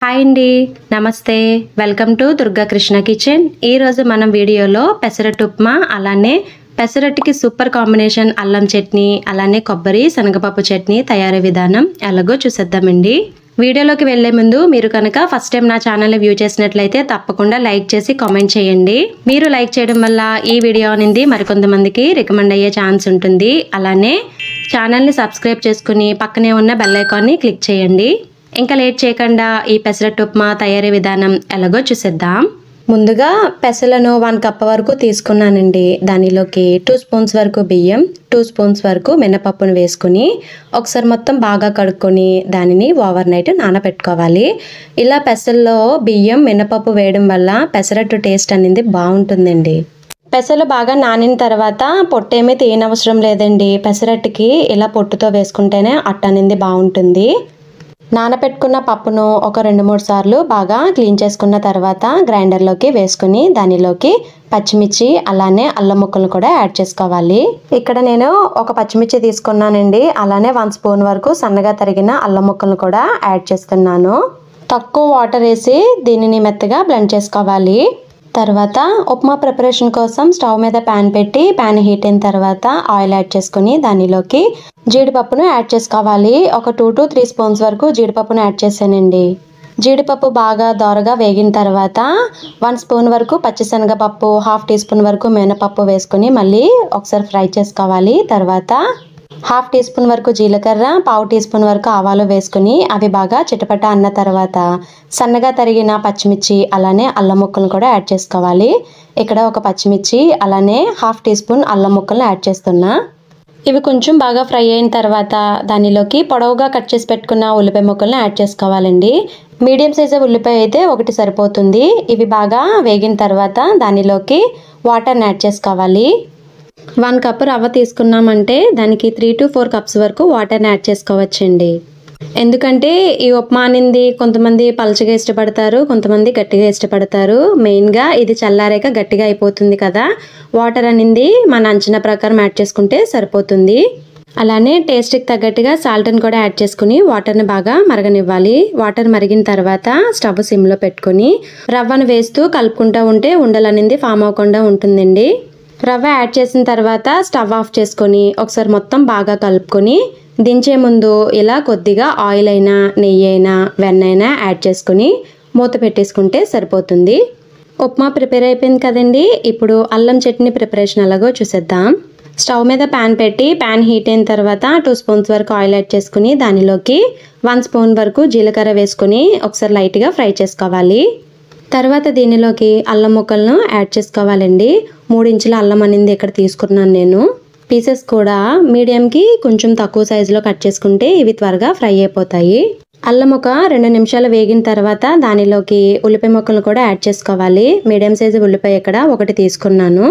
Hi అండి, నమస్తే. Welcome to Durga Krishna kitchen. ఈరోజు మనం వీడియోలో పెసరట్టు ఉప్మా, అలానే పెసరట్టుకి సూపర్ కాంబినేషన్ అల్లం చట్నీ, అలానే కొబ్బరి శనగపప్పు చట్నీ తయారీ విధానం ఎలాగో చూసేద్దామండి. వీడియోలోకి వెళ్లే ముందు మీరు కనుక ఫస్ట్ టైం నా ఛానల్ని వ్యూ చేసినట్లయితే తప్పకుండా లైక్ చేసి కామెంట్ చేయండి. మీరు లైక్ చేయడం వల్ల ఈ వీడియో అనేది మరికొంతమందికి రికమెండ్ అయ్యే ఛాన్స్ ఉంటుంది. అలానే ఛానల్ని సబ్స్క్రైబ్ చేసుకుని పక్కనే ఉన్న బెల్ ఐకాన్ని క్లిక్ చేయండి. ఇంకా లేట్ చేయకుండా ఈ పెసరట్టు ఉప్మా తయారీ విధానం ఎలాగో చూసేద్దాం. ముందుగా పెసలను 1 కప్ వరకు తీసుకున్నానండి. దానిలోకి 2 స్పూన్స్ వరకు బియ్యం, 2 స్పూన్స్ వరకు మినపప్పును వేసుకుని ఒకసారి మొత్తం బాగా కడుక్కొని దానిని ఓవర్ నైట్ నానబెట్టుకోవాలి. ఇలా పెసల్లో బియ్యం మినపప్పు వేయడం వల్ల పెసరట్టు టేస్ట్ అనేది బాగుంటుందండి. పెసలు బాగా నానిన తర్వాత పొట్టేమీ తీయనవసరం లేదండి. పెసరట్టుకి ఇలా పొట్టుతో వేసుకుంటేనే అట్ట అనేది బాగుంటుంది. నానబెట్టుకున్న పప్పును ఒక 2-3 సార్లు బాగా క్లీన్ చేసుకున్న తర్వాత గ్రైండర్లోకి వేసుకుని దానిలోకి పచ్చిమిర్చి అలానే అల్లం ముక్కలు కూడా యాడ్ చేసుకోవాలి. ఇక్కడ నేను ఒక పచ్చిమిర్చి తీసుకున్నానండి. అలానే 1 స్పూన్ వరకు సన్నగా తరిగిన అల్లం ముక్కలను కూడా యాడ్ చేస్తున్నాను. తక్కువ వాటర్ వేసి దీనిని మెత్తగా బ్లెండ్ చేసుకోవాలి. తర్వాత ఉప్మా ప్రిపరేషన్ కోసం స్టవ్ మీద ప్యాన్ పెట్టి ప్యాన్ హీట్ అయిన తర్వాత ఆయిల్ యాడ్ చేసుకుని దానిలోకి జీడిపప్పును యాడ్ చేసుకోవాలి. ఒక 2 to 3 స్పూన్స్ వరకు జీడిపప్పును యాడ్ చేశానండి. జీడిపప్పు బాగా దోరగా వేగిన తర్వాత 1 స్పూన్ వరకు పచ్చిశనగపప్పు, 1/2 టీ స్పూన్ వరకు మినపప్పు వేసుకుని మళ్ళీ ఒకసారి ఫ్రై చేసుకోవాలి. తర్వాత 1/2 టీ స్పూన్ వరకు జీలకర్ర, 1/4 టీ స్పూన్ వరకు ఆవాలు వేసుకుని అవి బాగా చిటపట అన్న తర్వాత సన్నగా తరిగిన పచ్చిమిర్చి అలానే అల్లం ముక్కలను కూడా యాడ్ చేసుకోవాలి. ఇక్కడ ఒక పచ్చిమిర్చి అలానే 1/2 టీ స్పూన్ అల్లం ముక్కలను యాడ్ చేస్తున్నా. ఇవి కొంచెం బాగా ఫ్రై అయిన తర్వాత దానిలోకి పొడవుగా కట్ చేసి పెట్టుకున్న ఉల్లిపాయ ముక్కలను యాడ్ చేసుకోవాలండి. మీడియం సైజు ఉల్లిపాయ అయితే ఒకటి సరిపోతుంది. ఇవి బాగా వేగిన తర్వాత దానిలోకి వాటర్ని యాడ్ చేసుకోవాలి. 1 కప్ రవ్వ తీసుకున్నామంటే దానికి 3 to 4 కప్స్ వరకు వాటర్ని యాడ్ చేసుకోవచ్చండి. ఎందుకంటే ఈ ఉప్మా అనేది కొంతమంది పలుచగా ఇష్టపడతారు, కొంతమంది గట్టిగా ఇష్టపడతారు. మెయిన్గా ఇది చల్లారాక గట్టిగా అయిపోతుంది కదా, వాటర్ అనేది మన అంచనా ప్రకారం యాడ్ చేసుకుంటే సరిపోతుంది. అలానే టేస్ట్కి తగ్గట్టుగా సాల్ట్ని కూడా యాడ్ చేసుకుని వాటర్ని బాగా మరగనివ్వాలి. వాటర్ మరిగిన తర్వాత స్టవ్ సిమ్లో పెట్టుకుని రవ్వను వేస్తూ కలుపుకుంటూ ఉంటే ఉండలు అనేది ఫామ్ అవ్వకుండా ఉంటుందండి. రవ్వ యాడ్ చేసిన తర్వాత స్టవ్ ఆఫ్ చేసుకొని ఒకసారి మొత్తం బాగా కలుపుకొని దించే ముందు ఇలా కొద్దిగా ఆయిల్ అయినా నెయ్యి అయినా వెన్న అయినా యాడ్ చేసుకుని మూత పెట్టేసుకుంటే సరిపోతుంది. ఉప్మా ప్రిపేర్ అయిపోయింది కదండి. ఇప్పుడు అల్లం చట్నీ ప్రిపరేషన్ ఎలాగో చూసేద్దాం. స్టవ్ మీద ప్యాన్ పెట్టి ప్యాన్ హీట్ అయిన తర్వాత 2 స్పూన్స్ వరకు ఆయిల్ యాడ్ చేసుకుని దానిలోకి 1 స్పూన్ వరకు జీలకర్ర వేసుకుని ఒకసారి లైట్గా ఫ్రై చేసుకోవాలి. తర్వాత దీనిలోకి అల్లం ముక్కలను యాడ్ చేసుకోవాలండి. 3 ఇంచుల అల్లం అనేది ఇక్కడ తీసుకున్నాను నేను. పీసెస్ కూడా మీడియంకి కొంచెం తక్కువ సైజులో కట్ చేసుకుంటే ఇవి త్వరగా ఫ్రై అయిపోతాయి. అల్లం ఒక 2 నిమిషాలు వేగిన తర్వాత దానిలోకి ఉల్లిపాయ ముక్కలను కూడా యాడ్ చేసుకోవాలి. మీడియం సైజు ఉల్లిపాయ ఇక్కడ ఒకటి తీసుకున్నాను.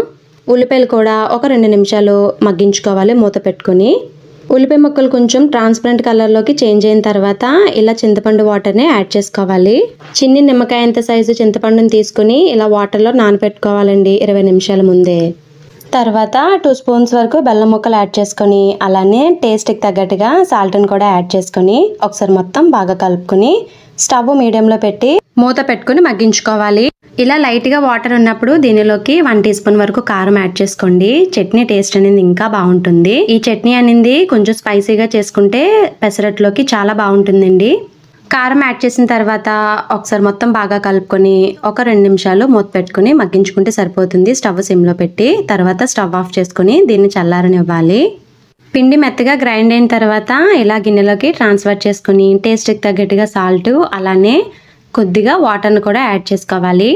ఉల్లిపాయలు కూడా ఒక 2 నిమిషాలు మగ్గించుకోవాలి మూత పెట్టుకుని. ఉల్లిపాయ ముక్కలు కొంచెం ట్రాన్స్పరెంట్ కలర్లోకి చేంజ్ అయిన తర్వాత ఇలా చింతపండు వాటర్ని యాడ్ చేసుకోవాలి. చిన్ని నిమ్మకాయ అంత సైజు చింతపండుని తీసుకుని ఇలా వాటర్లో నానబెట్టుకోవాలండి 20 నిమిషాల ముందే. తర్వాత 2 స్పూన్స్ వరకు బెల్లం ముక్కలు యాడ్ చేసుకొని అలానే టేస్ట్కి తగ్గట్టుగా సాల్ట్ని కూడా యాడ్ చేసుకొని ఒకసారి మొత్తం బాగా కలుపుకొని స్టవ్ మీడియంలో పెట్టి మూత పెట్టుకుని మగ్గించుకోవాలి. ఇలా లైట్గా వాటర్ ఉన్నప్పుడు దీనిలోకి 1 టీ స్పూన్ వరకు కారం యాడ్ చేసుకోండి. చట్నీ టేస్ట్ అనేది ఇంకా బాగుంటుంది. ఈ చట్నీ అనేది కొంచెం స్పైసీగా చేసుకుంటే పెసరట్లోకి చాలా బాగుంటుందండి. కారం యాడ్ చేసిన తర్వాత ఒకసారి మొత్తం బాగా కలుపుకొని ఒక 2 నిమిషాలు మూత పెట్టుకుని మగ్గించుకుంటే సరిపోతుంది స్టవ్ సిమ్లో పెట్టి. తర్వాత స్టవ్ ఆఫ్ చేసుకుని దీన్ని చల్లారనివ్వాలి. పిండి మెత్తగా గ్రైండ్ అయిన తర్వాత ఇలా గిన్నెలోకి ట్రాన్స్ఫర్ చేసుకుని టేస్ట్కి తగ్గట్టుగా సాల్ట్ అలానే కొద్దిగా వాటర్ని కూడా యాడ్ చేసుకోవాలి.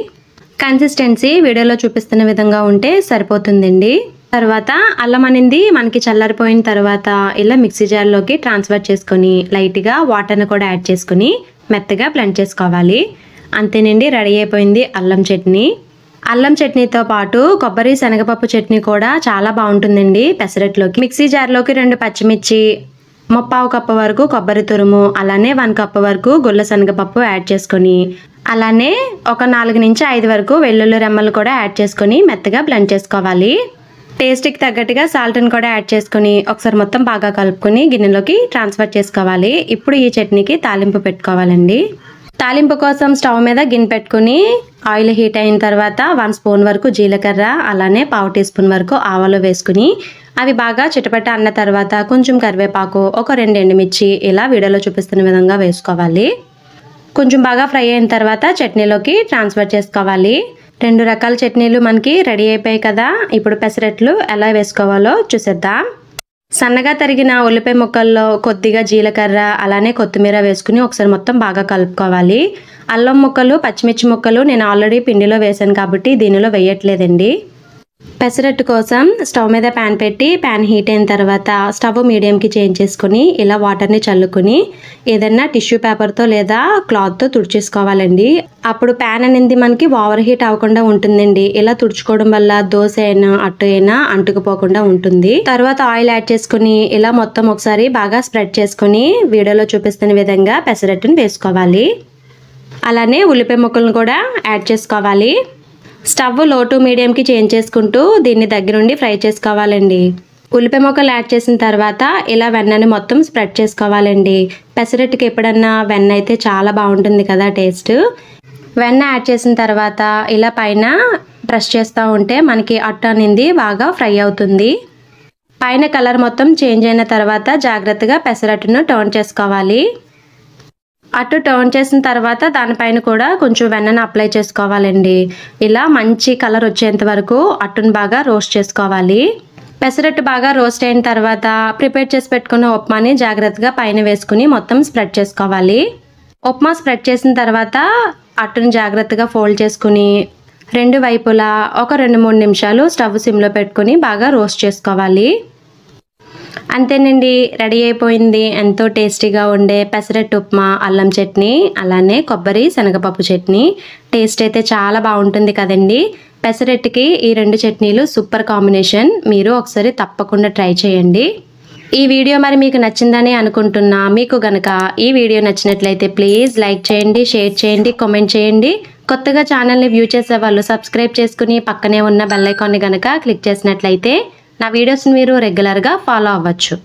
కన్సిస్టెన్సీ వీడియోలో చూపిస్తున్న విధంగా ఉంటే సరిపోతుందండి. తర్వాత అల్లం అనేది మనకి చల్లారిపోయిన తర్వాత ఇలా మిక్సీ జార్లోకి ట్రాన్స్ఫర్ చేసుకొని లైట్గా వాటర్ని కూడా యాడ్ చేసుకుని మెత్తగా బ్లెండ్ చేసుకోవాలి. అంతేనండి, రెడీ అయిపోయింది అల్లం చట్నీ. అల్లం చట్నీతో పాటు కొబ్బరి శనగపప్పు చట్నీ కూడా చాలా బాగుంటుందండి పెసరట్లోకి. మిక్సీ జార్లోకి 2 పచ్చిమిర్చి, 1/4 కప్పు వరకు కొబ్బరి తురుము అలానే 1 కప్పు వరకు గుల్ల శనగపప్పు యాడ్ చేసుకొని అలానే ఒక 4 నుంచి 5 వరకు వెల్లుల్లి రెమ్మలు కూడా యాడ్ చేసుకొని మెత్తగా బ్లెండ్ చేసుకోవాలి. టేస్ట్కి తగ్గట్టుగా సాల్ట్ని కూడా యాడ్ చేసుకుని ఒకసారి మొత్తం బాగా కలుపుకొని గిన్నెలోకి ట్రాన్స్ఫర్ చేసుకోవాలి. ఇప్పుడు ఈ చట్నీకి తాలింపు పెట్టుకోవాలండి. తాలింపు కోసం స్టవ్ మీద గిన్నె పెట్టుకుని ఆయిల్ హీట్ అయిన తర్వాత 1 స్పూన్ వరకు జీలకర్ర అలానే 1/2 టీ స్పూన్ వరకు ఆవాలు వేసుకుని అవి బాగా చిటపట అన్న తర్వాత కొంచెం కరివేపాకు, ఒక 2 ఎండుమిర్చి ఇలా వీడియోలో చూపిస్తున్న విధంగా వేసుకోవాలి. కొంచెం బాగా ఫ్రై అయిన తర్వాత చట్నీలోకి ట్రాన్స్ఫర్ చేసుకోవాలి. 2 రకాల చట్నీలు మనకి రెడీ అయిపోయాయి కదా. ఇప్పుడు పెసరట్లు ఎలా వేసుకోవాలో చూసేద్దాం. సన్నగా తరిగిన ఉల్లిపాయ ముక్కల్లో కొద్దిగా జీలకర్ర అలానే కొత్తిమీర వేసుకుని ఒకసారి మొత్తం బాగా కలుపుకోవాలి. అల్లం ముక్కలు, పచ్చిమిర్చి ముక్కలు నేను ఆల్రెడీ పిండిలో వేసాను కాబట్టి దీనిలో వేయట్లేదండి. పెసరట్టు కోసం స్టవ్ మీద ప్యాన్ పెట్టి ప్యాన్ హీట్ అయిన తర్వాత స్టవ్ మీడియంకి చేంజ్ చేసుకుని ఇలా వాటర్ని చల్లుకుని ఏదైనా టిష్యూ పేపర్తో లేదా క్లాత్తో తుడిచేసుకోవాలండి. అప్పుడు ప్యాన్ అనేది మనకి ఓవర్ హీట్ అవ్వకుండా ఉంటుందండి. ఇలా తుడుచుకోవడం వల్ల దోశ అయినా అట్టు అయినా అంటుకుపోకుండా ఉంటుంది. తర్వాత ఆయిల్ యాడ్ చేసుకుని ఇలా మొత్తం ఒకసారి బాగా స్ప్రెడ్ చేసుకుని వీడియోలో చూపిస్తున్న విధంగా పెసరట్టుని వేసుకోవాలి. అలానే ఉల్లిపాయ ముక్కలను కూడా యాడ్ చేసుకోవాలి. స్టవ్ లో టు మీడియంకి చేంజ్ చేసుకుంటూ దీన్ని దగ్గరుండి ఫ్రై చేసుకోవాలండి. ఉల్లిపాయ ముక్కలు యాడ్ చేసిన తర్వాత ఇలా వెన్నని మొత్తం స్ప్రెడ్ చేసుకోవాలండి. పెసరట్టుకి ఎప్పుడన్నా వెన్న అయితే చాలా బాగుంటుంది కదా టేస్ట్. వెన్న యాడ్ చేసిన తర్వాత ఇలా పైన ప్రెస్ చేస్తూ ఉంటే మనకి అట్టు అనేది బాగా ఫ్రై అవుతుంది. పైన కలర్ మొత్తం చేంజ్ అయిన తర్వాత జాగ్రత్తగా పెసరట్టును టర్న్ చేసుకోవాలి. అటు టర్న్ చేసిన తర్వాత దానిపైన కూడా కొంచెం వెన్నను అప్లై చేసుకోవాలండి. ఇలా మంచి కలర్ వచ్చేంత వరకు అట్టును బాగా రోస్ట్ చేసుకోవాలి. పెసరట్టు బాగా రోస్ట్ అయిన తర్వాత ప్రిపేర్ చేసి పెట్టుకున్న ఉప్మాని జాగ్రత్తగా పైన వేసుకుని మొత్తం స్ప్రెడ్ చేసుకోవాలి. ఉప్మా స్ప్రెడ్ చేసిన తర్వాత అట్టును జాగ్రత్తగా ఫోల్డ్ చేసుకుని 2 వైపులా ఒక 2-3 నిమిషాలు స్టవ్ సిమ్లో పెట్టుకుని బాగా రోస్ట్ చేసుకోవాలి. అంతేనండి, రెడీ అయిపోయింది ఎంతో టేస్టీగా ఉండే పెసరట్టు ఉప్మా, అల్లం చట్నీ అలానే కొబ్బరి శనగపప్పు చట్నీ. టేస్ట్ అయితే చాలా బాగుంటుంది కదండి. పెసరట్టుకి ఈ 2 చట్నీలు సూపర్ కాంబినేషన్. మీరు ఒకసారి తప్పకుండా ట్రై చేయండి. ఈ వీడియో మరి మీకు నచ్చిందని అనుకుంటున్నా. మీకు గనక ఈ వీడియో నచ్చినట్లయితే ప్లీజ్ లైక్ చేయండి, షేర్ చేయండి, కామెంట్ చేయండి. కొత్తగా ఛానల్ని వ్యూ చేసే వాళ్ళు సబ్స్క్రైబ్ చేసుకుని పక్కనే ఉన్న బెల్ ఐకాన్ని గనక క్లిక్ చేసినట్లయితే నా వీడియోస్ని మీరు రెగ్యులర్గా ఫాలో అవ్వచ్చు.